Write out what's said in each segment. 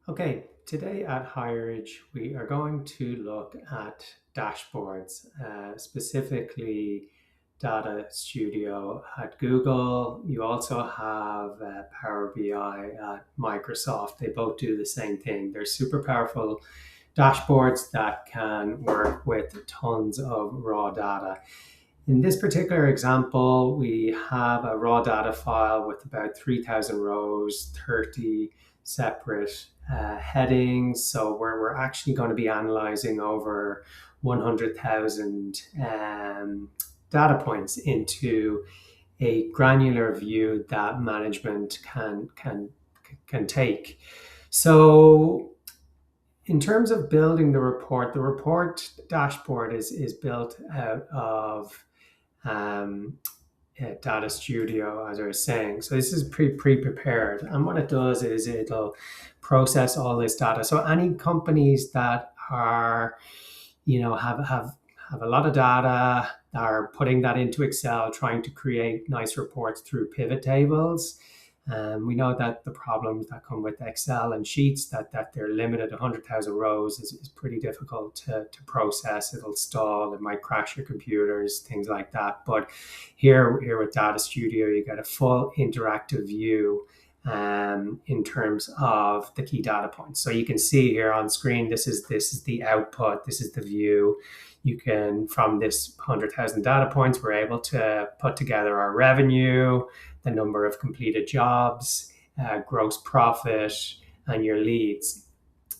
Okay, today at Highridge, we are going to look at dashboards, specifically Data Studio at Google. You also have Power BI at Microsoft. They both do the same thing. They're super powerful dashboards that can work with tons of raw data. In this particular example, we have a raw data file with about 3,000 rows, 30 separate headings. So we're actually going to be analyzing over 100,000 data points into a granular view that management can take. So in terms of building the report dashboard is built out of um, Data Studio, as I was saying. So this is pre-prepared, and what it does is it'll process all this data. So any companies that are, have a lot of data, are putting that into Excel, trying to create nice reports through pivot tables. We know that the problems that come with Excel and Sheets, that they're limited. 100,000 rows is pretty difficult to process. It'll stall, it might crash your computers, things like that. But here with Data Studio, you get a full interactive view in terms of the key data points. So you can see here on screen, this is the output, this is the view. You can, from this 100,000 data points, we're able to put together our revenue, the number of completed jobs, gross profit, and your leads.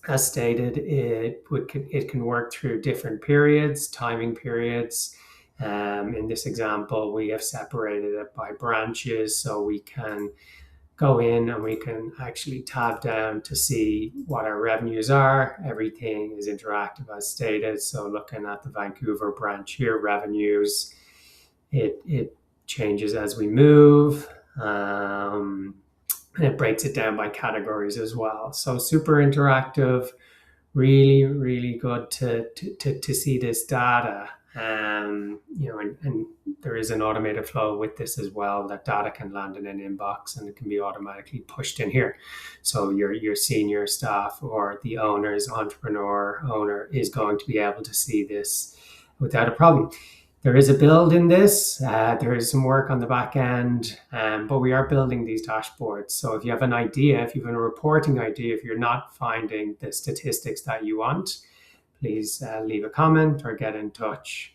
As stated, it can work through different periods, timing periods. In this example, we have separated it by branches, so we can go in and we can actually tab down to see what our revenues are. Everything is interactive as stated. So looking at the Vancouver branch here, revenues, it changes as we move. And it breaks it down by categories as well. So super interactive, really, really good to see this data. And there is an automated flow with this as well. That data can land in an inbox and it can be automatically pushed in here. So your senior staff or the owner is going to be able to see this without a problem. There is a build in this. There is some work on the back end, but we are building these dashboards. So if you have an idea, if you have a reporting idea, if you're not finding the statistics that you want, please leave a comment or get in touch.